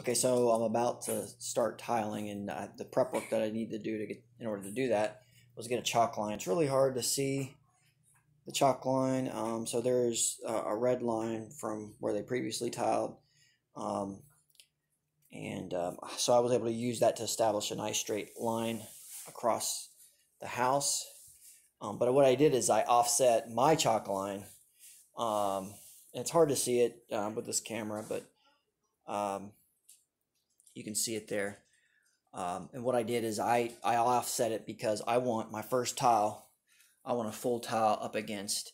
Okay, so I'm about to start tiling, and the prep work that I need to do in order to do that was get a chalk line. It's really hard to see the chalk line, so there's a red line from where they previously tiled, so I was able to use that to establish a nice straight line across the house. But what I did is I offset my chalk line. It's hard to see it with this camera, but you can see it there. And what I did is I offset it because I want my first tile, I want a full tile up against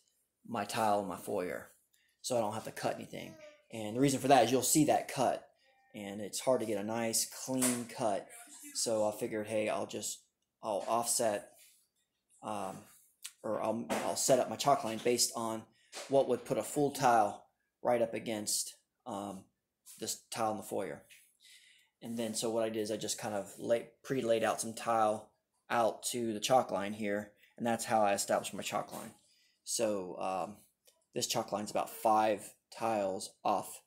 my tile in my foyer, so I don't have to cut anything. And the reason for that is you'll see that cut, and it's hard to get a nice clean cut. So I figured, hey, I'll offset, or I'll set up my chalk line based on what would put a full tile right up against this tile in the foyer. And then, so what I did is I just kind of pre-laid out some tile out to the chalk line here, and that's how I established my chalk line. So this chalk line is about 5 tiles off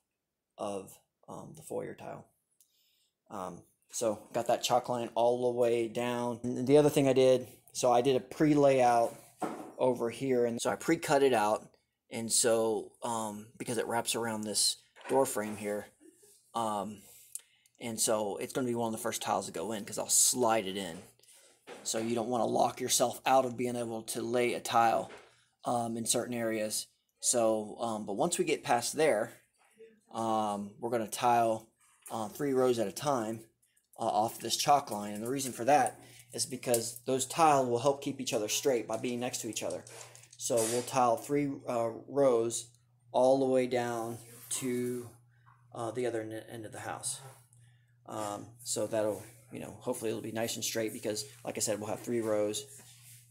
of the foyer tile. So got that chalk line all the way down. And the other thing I did, so I did a pre-layout over here, and so I pre-cut it out, and so because it wraps around this door frame here, and so it's going to be one of the first tiles to go in because I'll slide it in. So you don't want to lock yourself out of being able to lay a tile in certain areas. So, but once we get past there, we're going to tile 3 rows at a time off this chalk line. And the reason for that is because those tiles will help keep each other straight by being next to each other. So we'll tile 3 rows all the way down to the other end of the house. So that'll, hopefully it'll be nice and straight because, like I said, we'll have 3 rows,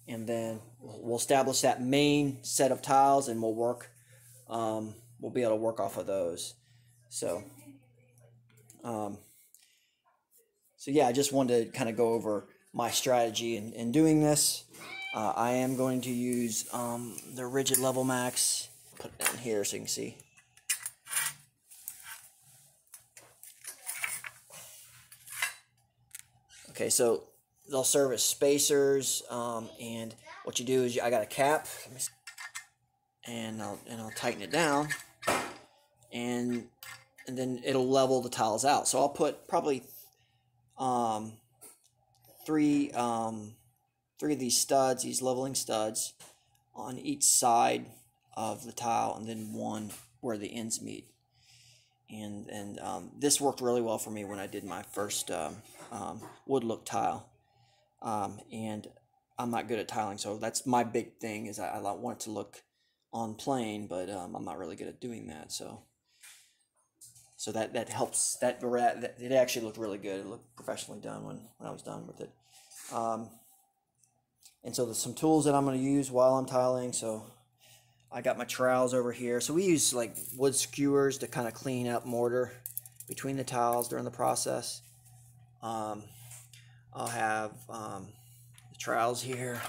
and then we'll establish that main set of tiles, and we'll work, we'll be able to work off of those. So, yeah, I just wanted to kind of go over my strategy in doing this. I am going to use the rigid level max. Put it down here so you can see. Okay, so they'll serve as spacers, and what you do is I got a cap, and I'll tighten it down, and then it'll level the tiles out. So I'll put probably 3 of these studs, these leveling studs, on each side of the tile, and then 1 where the ends meet. And this worked really well for me when I did my first wood look tile, and I'm not good at tiling, so that's my big thing, is I want it to look on plane, but I'm not really good at doing that. So that helps. That it actually looked really good. It looked professionally done when I was done with it. And so there's some tools that I'm going to use while I'm tiling. So I got my trowels over here. So we use like wood skewers to kind of clean up mortar between the tiles during the process. I'll have the trowels here.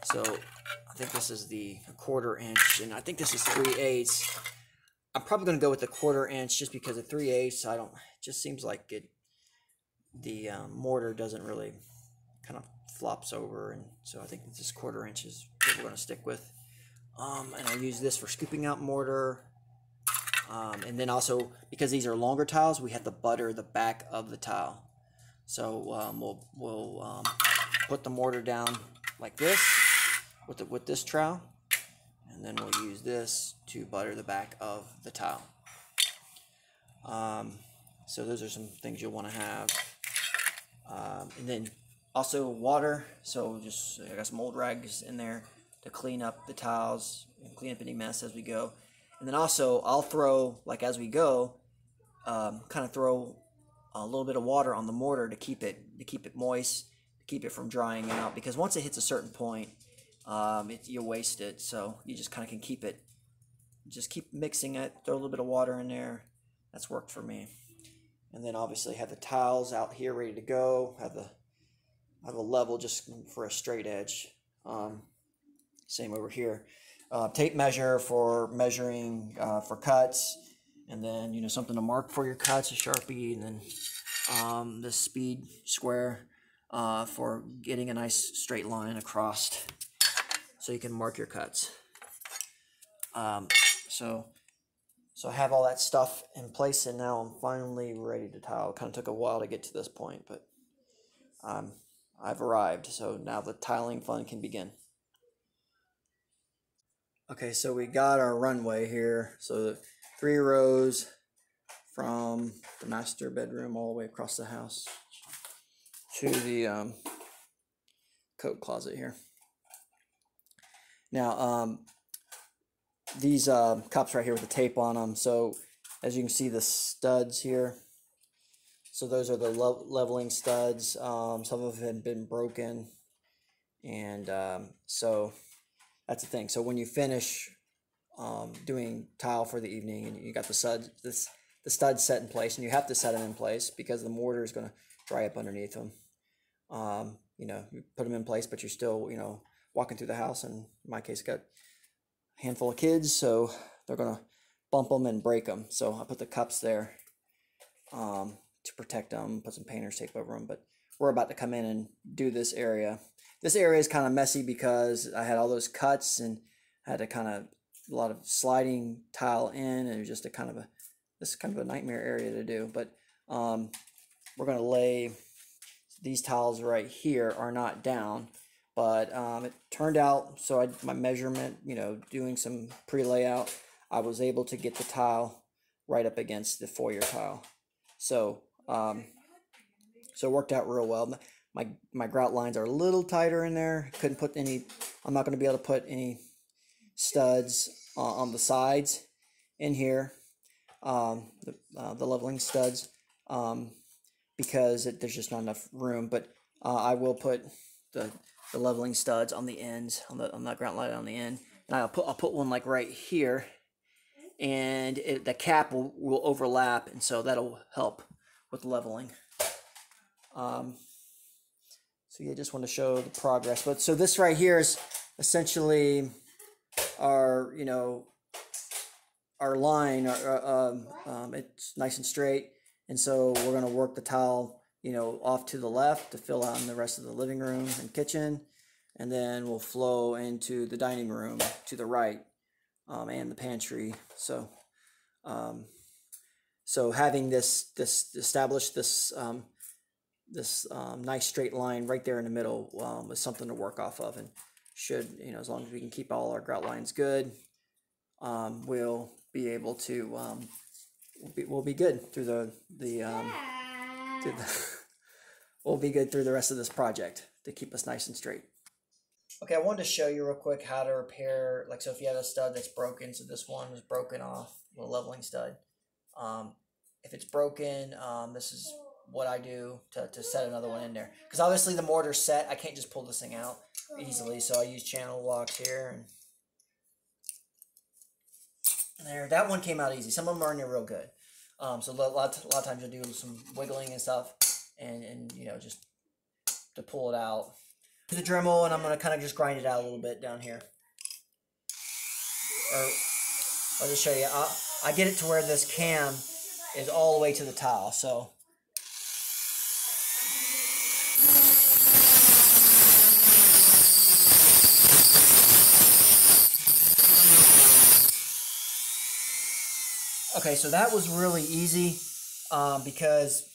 So I think this is the 1/4 inch, and I think this is 3/8. I'm probably going to go with the 1/4 inch just because of 3/8. It just seems like the mortar doesn't really kind of flops over, and so I think this 1/4 inch is what we're going to stick with. And I'll use this for scooping out mortar. And then also, because these are longer tiles, we have to butter the back of the tile. So we'll put the mortar down like this with this trowel, and then we'll use this to butter the back of the tile. So those are some things you'll want to have. And then also water. So I got some old rags in there to clean up the tiles and clean up any mess as we go. And then also I'll throw, like as we go, kind of throw a little bit of water on the mortar to keep it moist, to keep it from drying out, because once it hits a certain point, you waste it. So you just kind of can keep mixing it, throw a little bit of water in there. That's worked for me. And then obviously have the tiles out here ready to go, have a level just for a straight edge. Same over here. Tape measure for measuring for cuts. And then, you know, something to mark for your cuts, a Sharpie, and then this speed square for getting a nice straight line across so you can mark your cuts. So I have all that stuff in place, and now I'm finally ready to tile. It kind of took a while to get to this point, but I've arrived, so now the tiling fun can begin. Okay, so we got our runway here. So 3 rows from the master bedroom all the way across the house to the coat closet here. Now, these cups right here with the tape on them. So as you can see, the studs here. So those are the leveling studs. Some of them have been broken, and so that's the thing. So when you finish doing tile for the evening, and you got the studs, the studs set in place, and you have to set them in place because the mortar is going to dry up underneath them. You know, you put them in place, but you're still, you know, walking through the house. And in my case, got a handful of kids, so they're going to bump them and break them. So I put the cups there to protect them, put some painter's tape over them. But we're about to come in and do this area. This area is kind of messy because I had all those cuts and I had to kind of a lot of sliding tile in, and it was just this is kind of a nightmare area to do. But we're going to lay these tiles right here are not down, but it turned out, so my measurement, you know, doing some pre-layout, I was able to get the tile right up against the foyer tile. So so it worked out real well. My grout lines are a little tighter in there. Couldn't put any, I'm not going to be able to put any studs on the sides in here, the leveling studs, because there's just not enough room. But I will put the leveling studs on the ends, on the grout line on the end, and I'll put one like right here, and the cap will overlap, and so that'll help with leveling. So yeah, just want to show the progress. But so this right here is essentially our, you know, our line. It's nice and straight, and so we're going to work the tile, you know, off to the left to fill out in the rest of the living room and kitchen, and then we'll flow into the dining room to the right, and the pantry. So so having this established this nice straight line right there in the middle is something to work off of, and should, you know, as long as we can keep all our grout lines good, we'll be able to we'll be good through we'll be good through the rest of this project to keep us nice and straight. Okay, I wanted to show you real quick how to repair, like, so if you have a stud that's broken, so this one was broken off, the leveling stud. If it's broken, this is what I do to set another one in there. Because obviously the mortar's set, I can't just pull this thing out easily, so I use channel locks here. And there, that one came out easy. Some of them are in there real good. So a lot of times you'll do some wiggling and stuff, and you know, just to pull it out. The Dremel, and I'm going to kind of just grind it out a little bit down here. Or I'll just show you. I get it to where this cam is all the way to the tile. So okay, so that was really easy because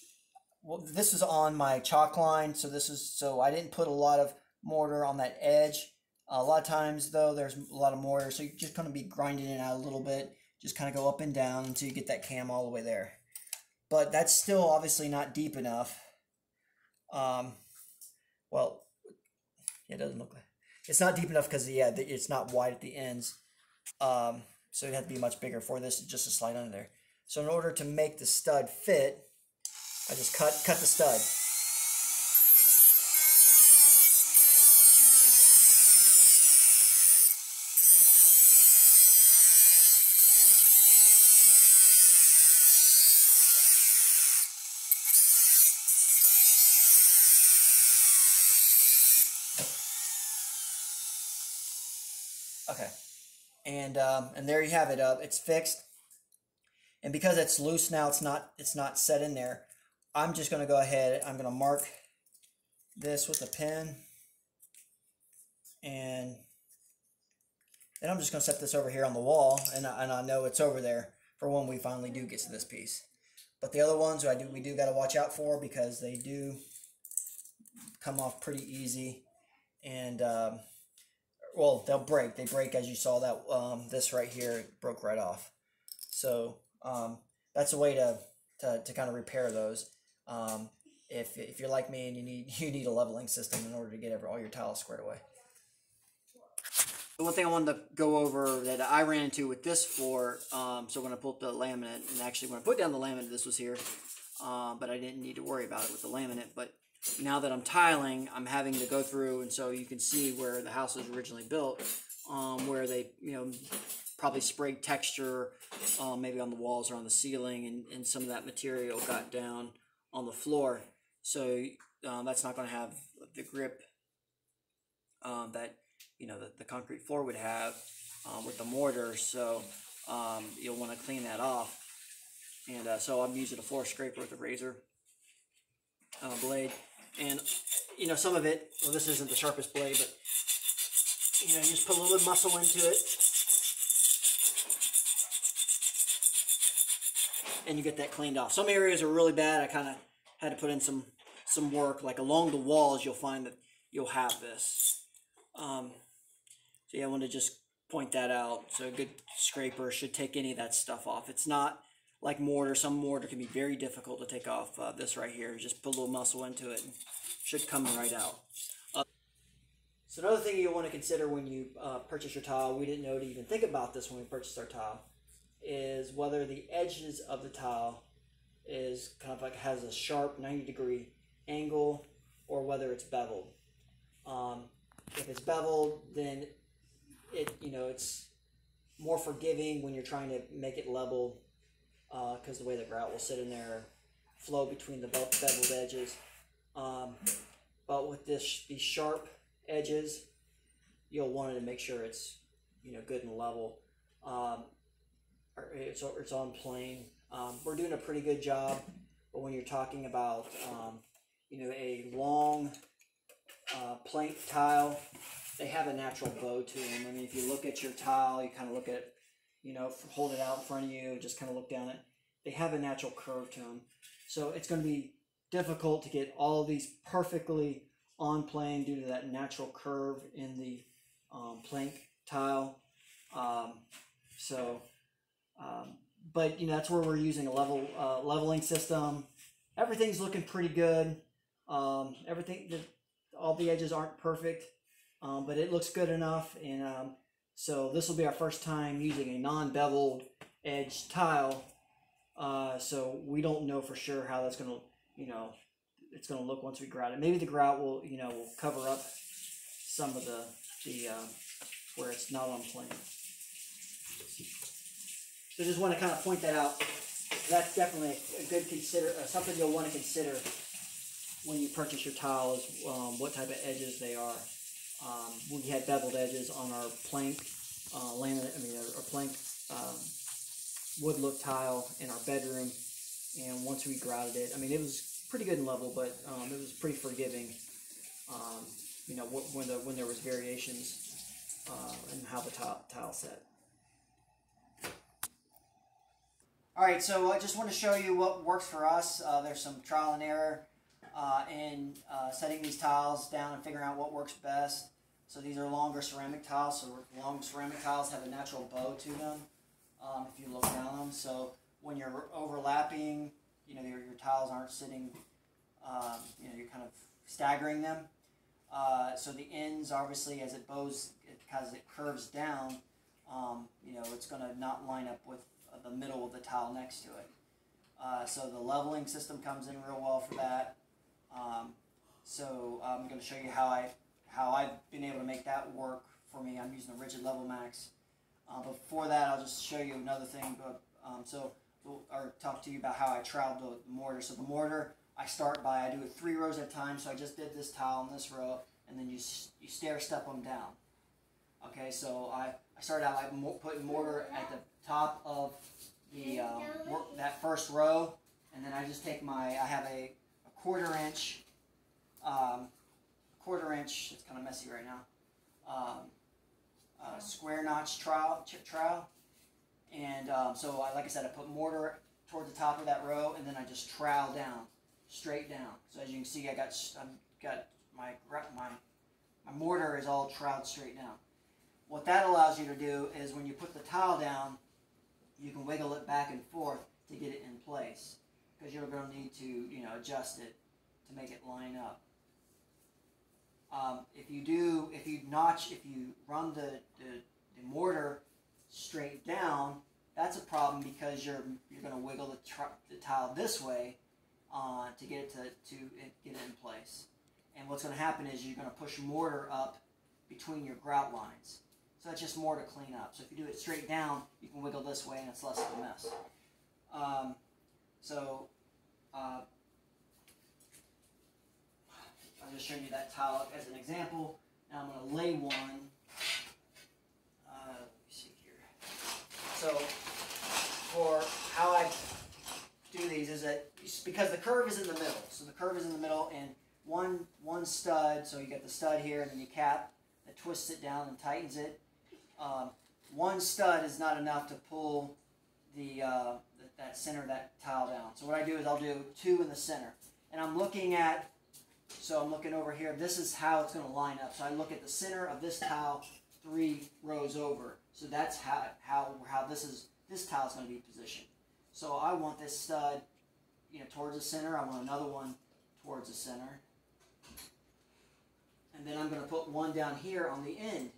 this is on my chalk line. So I didn't put a lot of mortar on that edge. A lot of times though, there's a lot of mortar, so you're just going to be grinding it out a little bit. Just kind of go up and down until you get that cam all the way there. But that's still obviously not deep enough. Well, it doesn't look like it's not deep enough because yeah, it's not wide at the ends. So it had to be much bigger for this just to slide under there. So in order to make the stud fit, I just cut the stud. Okay, and there you have it. It's fixed. And because it's loose now, it's not set in there, I'm just going to go ahead, I'm going to mark this with a pen, and then I'm just going to set this over here on the wall, and I know it's over there for when we finally do get to this piece. But the other ones we do got to watch out for, because they do come off pretty easy, and well, they'll break. They break, as you saw that this right here broke right off. So that's a way to kind of repair those. If you're like me and you need a leveling system in order to get all your tiles squared away. The one thing I wanted to go over that I ran into with this floor, so when I pulled the laminate, and actually when I put down the laminate, this was here, but I didn't need to worry about it with the laminate. But now that I'm tiling, I'm having to go through, and so you can see where the house was originally built, where they, probably sprayed texture, maybe on the walls or on the ceiling, and some of that material got down on the floor. So that's not going to have the grip that the concrete floor would have with the mortar. So you'll want to clean that off. And so I'm using a floor scraper with a razor blade. And some of it, well, this isn't the sharpest blade, but just put a little bit of muscle into it, and you get that cleaned off. Some areas are really bad. I kind of had to put in some work, like along the walls. You'll find that you'll have this. So yeah, I wanted to just point that out. So a good scraper should take any of that stuff off. It's not like mortar. Some mortar can be very difficult to take off. This right here, just put a little muscle into it and should come right out. So another thing you'll want to consider when you purchase your tile, we didn't know to even think about this when we purchased our tile, is whether the edges of the tile is kind of like has a sharp 90-degree angle, or whether it's beveled. If it's beveled, then it's more forgiving when you're trying to make it level, because the way the grout will sit in there, flow between the beveled edges. But with these sharp edges, you'll want to make sure it's good and level. It's on plane. We're doing a pretty good job, but when you're talking about a long plank tile, they have a natural bow to them. I mean, if you look at your tile, you kind of look at it, hold it out in front of you, just kind of look down it. They have a natural curve to them. So it's going to be difficult to get all these perfectly on plane due to that natural curve in the plank tile. But that's where we're using a leveling system. Everything's looking pretty good. All the edges aren't perfect, but it looks good enough. And so this will be our first time using a non-beveled edge tile. So we don't know for sure how that's going to, it's going to look once we grout it. Maybe the grout will, will cover up some of the where it's not on plane. So just want to kind of point that out. That's definitely a good something you'll want to consider when you purchase your tiles, what type of edges they are. We had beveled edges on our plank our plank wood look tile in our bedroom, and once we grouted it, it was pretty good and level, but it was pretty forgiving. When there was variations in how the tile set. Alright, so I just want to show you what works for us. There's some trial and error in setting these tiles down and figuring out what works best. So these are longer ceramic tiles, so long ceramic tiles have a natural bow to them if you look down them. So when you're overlapping, your tiles aren't sitting, you're kind of staggering them. So the ends, obviously, as it bows, because it curves down, it's going to not line up with the middle of the tile next to it. So the leveling system comes in real well for that. So I'm going to show you how I've been able to make that work for me. I'm using a rigid level max. But before that, I'll just show you another thing. Or talk to you about how I troweled the mortar. So the mortar, I do it 3 rows at a time. So I just did this tile in this row, and then you stair step them down. Okay, so I started out by putting mortar at the top of the that first row, and then I just take I have a quarter-inch, it's kind of messy right now, square notch trowel, and so like I said, I put mortar towards the top of that row, and then I just trowel down, straight down. So as you can see, I've got my mortar is all troweled straight down. What that allows you to do is when you put the tile down, you can wiggle it back and forth to get it in place, because you're going to need to adjust it to make it line up. If you run the mortar straight down, that's a problem, because you're going to wiggle the tile this way to get it to get it in place. And what's going to happen is you're going to push mortar up between your grout lines. So that's just more to clean up. So if you do it straight down, you can wiggle this way and it's less of a mess. I'm just showing you that tile as an example. Now I'm going to lay one. Let me see here. So for how I do these is that because the curve is in the middle. So the curve is in the middle, and one stud. So you get the stud here, and then you cap that twists it down and tightens it. One stud is not enough to pull that center of that tile down. So what I do is I'll do two in the center, and I'm looking over here. This is how it's going to line up. So I look at the center of this tile 3 rows over. So that's how this tile is going to be positioned. So I want this stud, towards the center. I want another one towards the center, and then I'm going to put one down here on the end.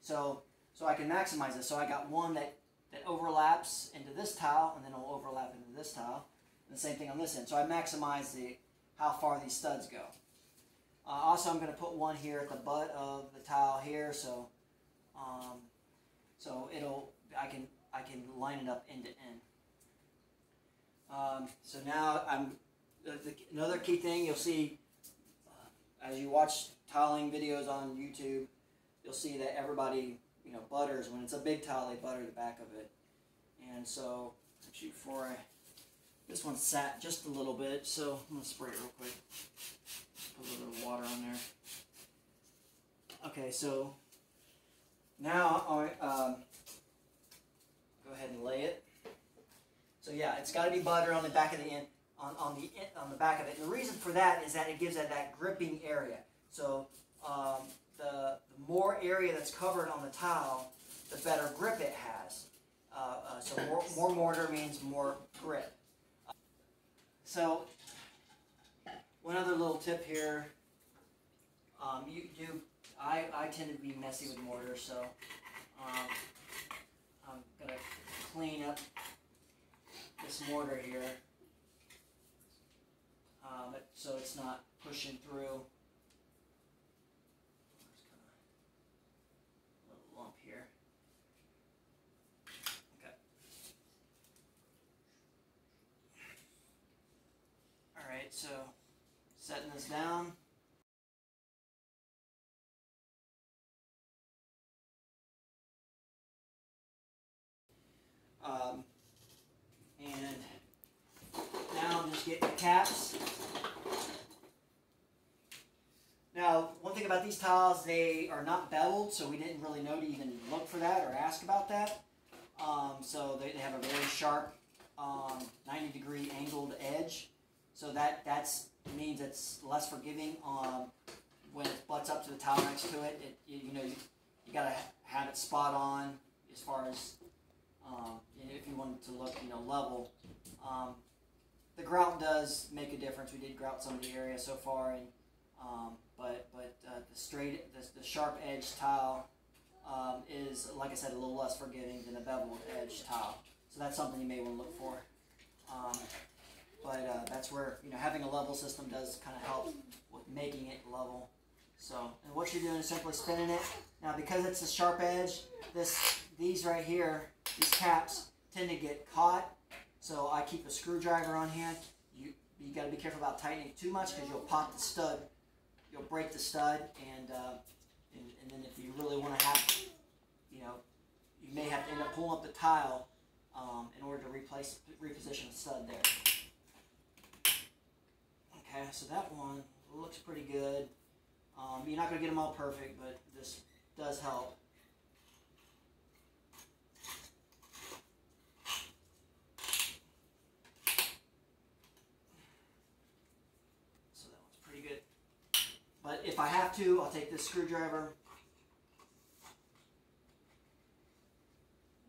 So I can maximize this. So I got one that overlaps into this tile, and then it'll overlap into this tile. And the same thing on this end. So I maximize how far these studs go. Also, I'm going to put one here at the butt of the tile here, so I can line it up end to end. So now another key thing you'll see as you watch tiling videos on YouTube, you'll see that everybody butters. When it's a big tile, they butter the back of it. And so actually this one sat just a little bit, so I'm going to spray it real quick. Put a little bit of water on there. Okay, so now I'll go ahead and lay it. So yeah, it's got to be butter on the back of the end, on the back of it. And the reason for that is that it gives it that gripping area. So the more area that's covered on the tile, the better grip it has. So more mortar means more grip. So one other little tip here, I tend to be messy with mortar, so I'm going to clean up this mortar here so it's not pushing through. There's kind of a little lump here. Okay. Alright, so setting this down. And now I'm just getting the caps. Now, one thing about these tiles, they are not beveled, so we didn't really know to even look for that or ask about that. So they have a very sharp 90-degree angled edge. So that means it's less forgiving when it butts up to the tile next to it. You got to have it spot on as far as if you want it to look level. The grout does make a difference. We did grout some of the area so far, and but the sharp edge tile is, like I said, a little less forgiving than a beveled edge tile. So that's something you may want to look for. But that's where having a level system does kind of help with making it level. So, and what you're doing is simply spinning it. Now, because it's a sharp edge, these right here, these caps tend to get caught. So I keep a screwdriver on hand. You got to be careful about tightening too much, because you'll pop the stud, you'll break the stud, and then if you really want to have, you may have to end up pulling up the tile in order to reposition the stud there. Okay, so that one looks pretty good. You're not going to get them all perfect, but this does help. So that one's pretty good. But if I have to, I'll take this screwdriver.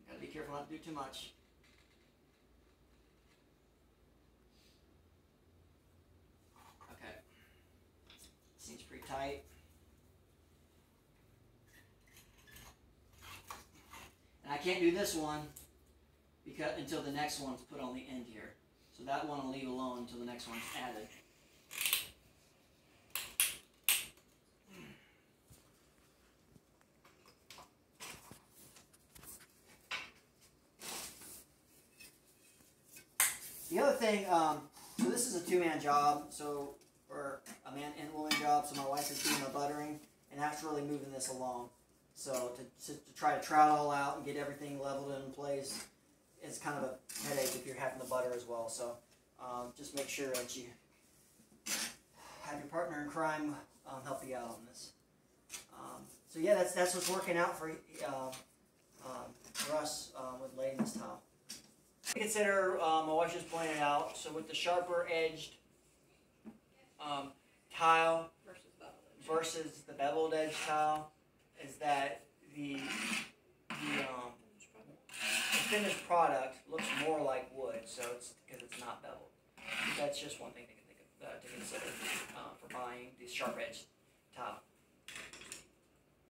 Gotta be careful not to do too much. Okay. Seems pretty tight. And I can't do this one because until the next one's put on the end here. So that one I'll leave alone until the next one's added. The other thing, so this is a two-man job, or a man and woman job, so my wife is doing the buttering, and that's really moving this along. So to try to trowel it all out and get everything leveled in place is kind of a headache if you're having to butter as well. So just make sure that you have your partner in crime help you out on this. So yeah, that's what's working out for us with laying this tile. Consider, my wife just pointed out, so with the sharper edged tile versus the beveled edge tile, is that the finished product looks more like wood, so it's because it's not beveled. That's just one thing to consider for buying these sharp edged tile.